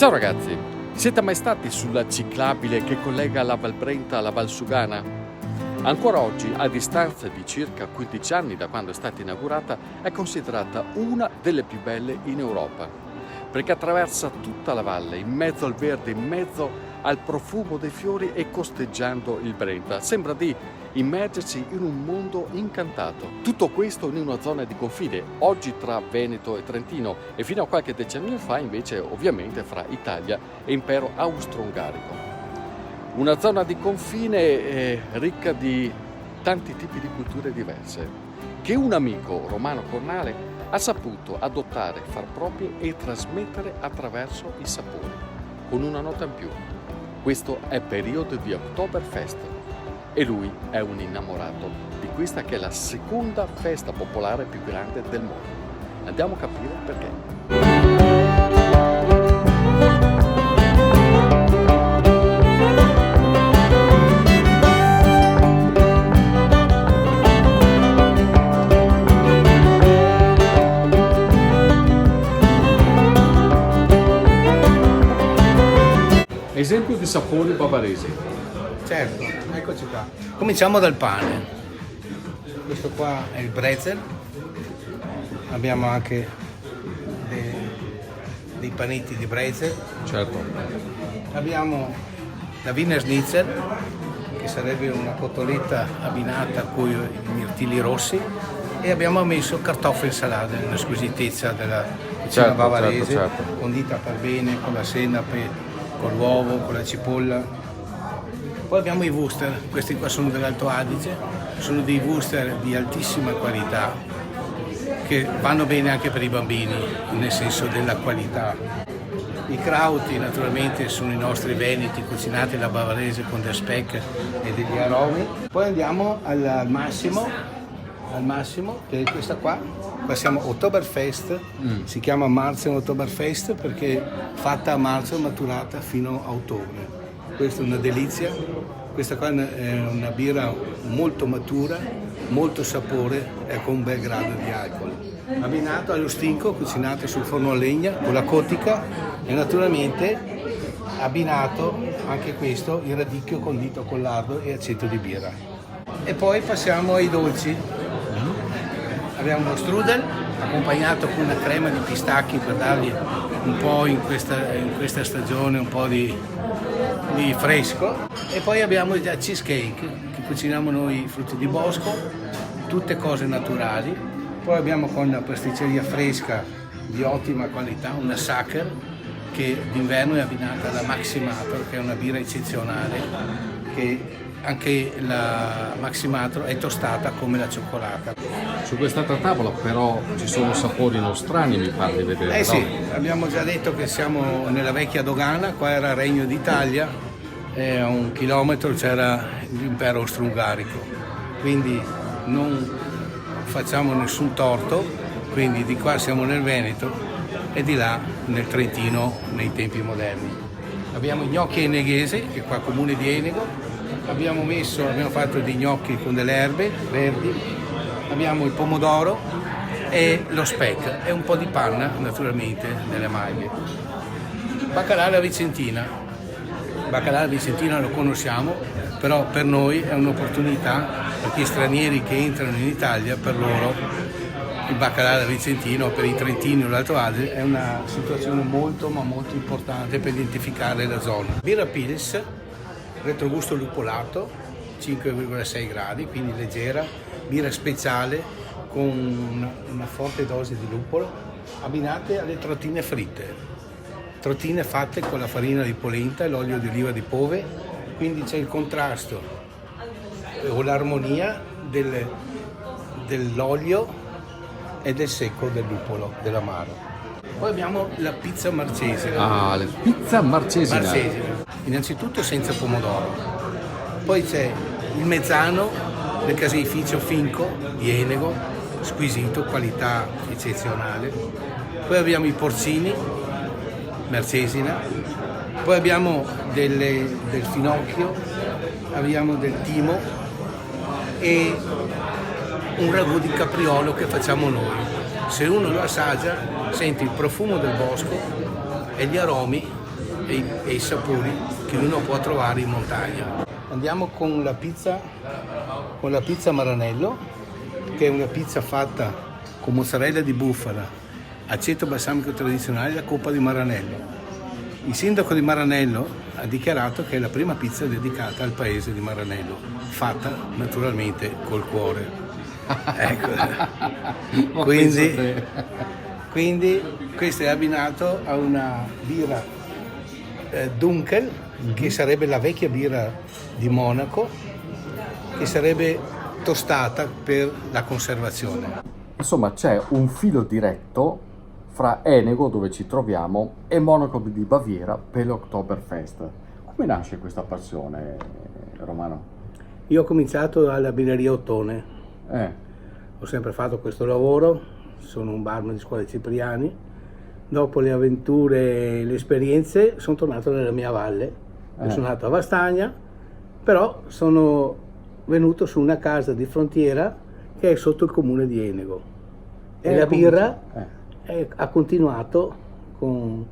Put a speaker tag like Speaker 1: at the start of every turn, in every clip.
Speaker 1: Ciao ragazzi, siete mai stati sulla ciclabile che collega la Val Brenta alla Val Sugana? Ancora oggi, a distanza di circa 15 anni da quando è stata inaugurata, è considerata una delle più belle in Europa, perché attraversa tutta la valle, in mezzo al verde, in mezzo al profumo dei fiori e costeggiando il Brenta. Sembra di immergersi in un mondo incantato. Tutto questo in una zona di confine, oggi tra Veneto e Trentino, e fino a qualche decennio fa invece ovviamente fra Italia e Impero Austro-Ungarico. Una zona di confine ricca di tanti tipi di culture diverse, che un amico, Romano Cornale, ha saputo adottare, far proprie e trasmettere attraverso i sapori, con una nota in più. Questo è periodo di Oktoberfest e lui è un innamorato di questa che è la seconda festa popolare più grande del mondo. Andiamo a capire perché. Esempio di sapori bavaresi.
Speaker 2: Certo, eccoci qua. Cominciamo dal pane. Questo qua è il brezel. Abbiamo anche dei panetti di brezel.
Speaker 1: Certo.
Speaker 2: Abbiamo la Wiener Schnitzel, che sarebbe una cotoletta abbinata con i mirtilli rossi, e abbiamo messo cartoffelsalate, una squisitezza della cucina bavarese,
Speaker 1: certo.
Speaker 2: condita per bene con la senape, con l'uovo, con la cipolla. Poi abbiamo i Wuster, questi qua sono dell'Alto Adige, sono dei Wuster di altissima qualità che vanno bene anche per i bambini, nel senso della qualità. I Krauti naturalmente sono i nostri veneti cucinati alla bavarese con del speck e degli aromi. Poi andiamo al massimo, che è questa qua. Qua siamo Oktoberfest, si chiama Marzen Oktoberfest perché fatta a marzo, maturata fino a ottobre. Questa è una delizia, questa qua è una birra molto matura, molto sapore e con un bel grado di alcol. Abbinato allo stinco, cucinato sul forno a legna con la cotica, e naturalmente abbinato anche questo il radicchio condito con lardo e aceto di birra. E poi passiamo ai dolci. Abbiamo uno strudel accompagnato con una crema di pistacchi per dargli un po' in questa stagione un po' di fresco, e poi abbiamo il cheesecake che cuciniamo noi, frutti di bosco, tutte cose naturali. Poi abbiamo con una pasticceria fresca di ottima qualità, una Sacher, che d'inverno è abbinata alla Maximator, che è una birra eccezionale, che anche la Maximator è tostata come la cioccolata.
Speaker 1: Su questa tavola però ci sono sapori nostrani, mi pare di vedere.
Speaker 2: Sì,
Speaker 1: no?
Speaker 2: abbiamo già detto che siamo nella vecchia dogana, qua era Regno d'Italia e a 1 chilometro c'era l'impero austro-ungarico, quindi non facciamo nessun torto, quindi di qua siamo nel Veneto e di là nel Trentino nei tempi moderni. Abbiamo i gnocchi eneghesi, che è qua comune di Enego. Abbiamo fatto dei gnocchi con delle erbe verdi, abbiamo il pomodoro e lo speck e un po' di panna naturalmente nelle maglie. Baccalà alla Vicentina. Baccalà alla Vicentina lo conosciamo, però per noi è un'opportunità, per gli stranieri che entrano in Italia, per loro il baccalà alla Vicentino, per i trentini o l'Alto Adige, è una situazione molto ma molto importante per identificare la zona. Birra Pils, retrogusto lupolato, 5,6 gradi, quindi leggera, birra speciale con una forte dose di lupolo, abbinate alle trottine fritte. Trottine fatte con la farina di polenta e l'olio di oliva di Pove, quindi c'è il contrasto o l'armonia dell'olio e del secco del lupolo, dell'amaro. Poi abbiamo la pizza marcesina.
Speaker 1: Ah, la pizza marcesina.
Speaker 2: Innanzitutto senza pomodoro. Poi c'è il mezzano del caseificio Finco di Enego, squisito, qualità eccezionale. Poi abbiamo i porcini, marcesina. Poi abbiamo del finocchio, abbiamo del timo e un ragù di capriolo che facciamo noi. Se uno lo assaggia sente il profumo del bosco e gli aromi e i sapori che uno può trovare in montagna. Andiamo con la pizza Maranello, che è una pizza fatta con mozzarella di bufala, aceto balsamico tradizionale e la coppa di Maranello. Il sindaco di Maranello ha dichiarato che è la prima pizza dedicata al paese di Maranello, fatta naturalmente col cuore. Ecco. Quindi questo è abbinato a una birra Dunkel, che sarebbe la vecchia birra di Monaco, che sarebbe tostata per la conservazione.
Speaker 1: Insomma, c'è un filo diretto fra Enego, dove ci troviamo, e Monaco di Baviera per l'Oktoberfest. Come nasce questa passione, Romano?
Speaker 2: Io ho cominciato alla birreria Ottone. Ho sempre fatto questo lavoro, sono un barman di Scuola Cipriani. Dopo le avventure e le esperienze sono tornato nella mia valle. Sono nato a Vastagna, però sono venuto su una casa di frontiera che è sotto il comune di Enego. E la birra ha continuato con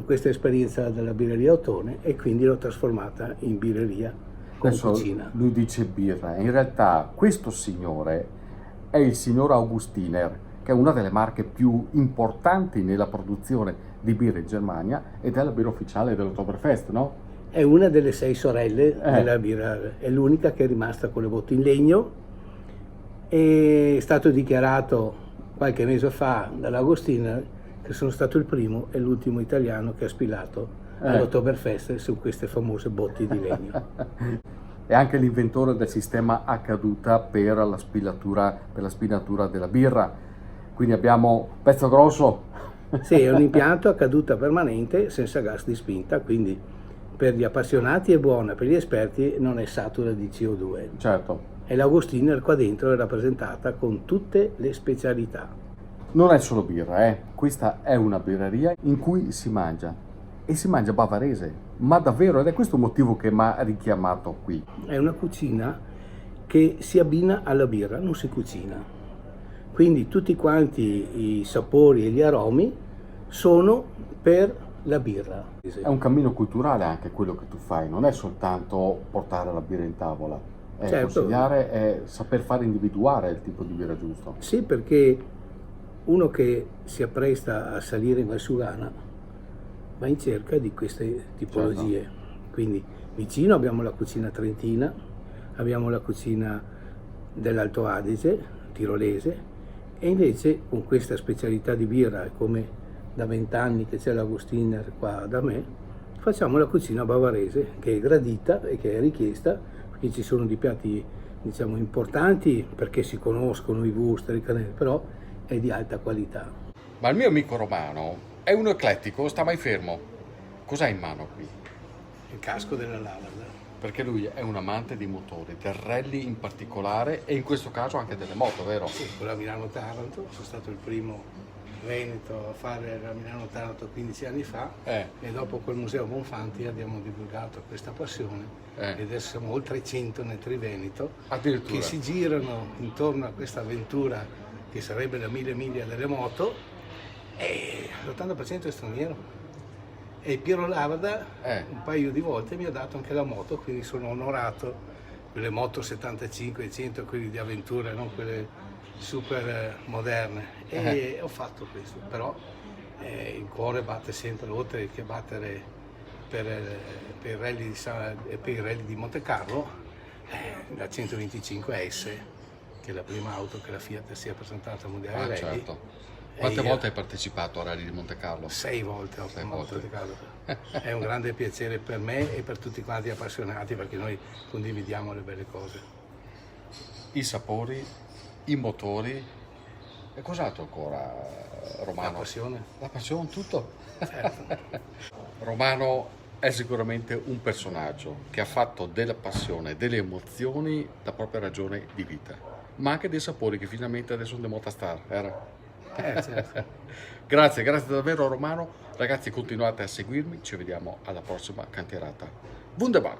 Speaker 2: questa esperienza della birreria Ottone, e quindi l'ho trasformata in birreria con cucina.
Speaker 1: Lui dice birra, in realtà questo signore è il signor Augustiner, che è una delle marche più importanti nella produzione di birra in Germania ed è la birra ufficiale dell'Oktoberfest, no?
Speaker 2: È una delle 6 sorelle della birra, è l'unica che è rimasta con le botti in legno. È stato dichiarato qualche mese fa dall'Augustiner che sono stato il primo e l'ultimo italiano che ha spilato all'Oktoberfest su queste famose botti di legno.
Speaker 1: È anche l'inventore del sistema a caduta per la spinatura della birra, quindi abbiamo pezzo grosso.
Speaker 2: Sì, è un impianto a caduta permanente senza gas di spinta, quindi per gli appassionati è buona, per gli esperti non è satura di CO2.
Speaker 1: Certo.
Speaker 2: E l'Augustiner qua dentro è rappresentata con tutte le specialità.
Speaker 1: Non è solo birra, questa è una birreria in cui si mangia, e si mangia bavarese, ma davvero, ed è questo il motivo che mi ha richiamato qui.
Speaker 2: È una cucina che si abbina alla birra, non si cucina. Quindi tutti quanti i sapori e gli aromi sono per la birra.
Speaker 1: È un cammino culturale anche quello che tu fai, non è soltanto portare la birra in tavola, è consigliare, è saper fare individuare il tipo di birra giusto.
Speaker 2: Sì, perché uno che si appresta a salire in Valsugana va in cerca di queste tipologie. Certo. Quindi vicino abbiamo la cucina trentina, abbiamo la cucina dell'Alto Adige, tirolese, e invece con questa specialità di birra, come da 20 anni che c'è l'Augustiner qua da me, facciamo la cucina bavarese, che è gradita e che è richiesta, perché ci sono dei piatti, diciamo, importanti perché si conoscono i wuster, i cannelli, però è di alta qualità.
Speaker 1: Ma il mio amico Romano è uno eclettico, sta mai fermo. Cos'ha in mano qui?
Speaker 2: Il casco della Lavanda.
Speaker 1: Perché lui è un amante di motori, del rally in particolare, e in questo caso anche delle moto, vero?
Speaker 2: Sì, con la Milano-Taranto, sono stato il primo veneto a fare la Milano-Taranto 15 anni fa, e dopo col Museo Bonfanti abbiamo divulgato questa passione, e adesso siamo oltre 100 nel Triveneto che si girano intorno a questa avventura che sarebbe la 1000 miglia delle moto, e l'80% è straniero. E Piero Lavada un paio di volte mi ha dato anche la moto, quindi sono onorato. Quelle moto 75 e 100, quelli di avventura, non quelle super moderne, e ho fatto questo. Però il cuore batte sempre, oltre che battere per il rally di Monte Carlo, la 125S, che è la prima auto che la Fiat si è presentata al Mondiale Rally.
Speaker 1: Certo. Quante volte hai partecipato al Rally di Monte Carlo?
Speaker 2: 6 volte ho fatto Monte Carlo. È un grande piacere per me e per tutti quanti appassionati, perché noi condividiamo le belle cose.
Speaker 1: I sapori, i motori, e cos'altro ancora, Romano?
Speaker 2: La passione.
Speaker 1: La passione, tutto?
Speaker 2: Certo.
Speaker 1: Romano è sicuramente un personaggio che ha fatto della passione, delle emozioni, la propria ragione di vita, ma anche dei sapori che finalmente adesso andiamo a tastare, era?
Speaker 2: Certo.
Speaker 1: Grazie davvero Romano. Ragazzi, continuate a seguirmi, ci vediamo alla prossima cantierata. Wunderbar!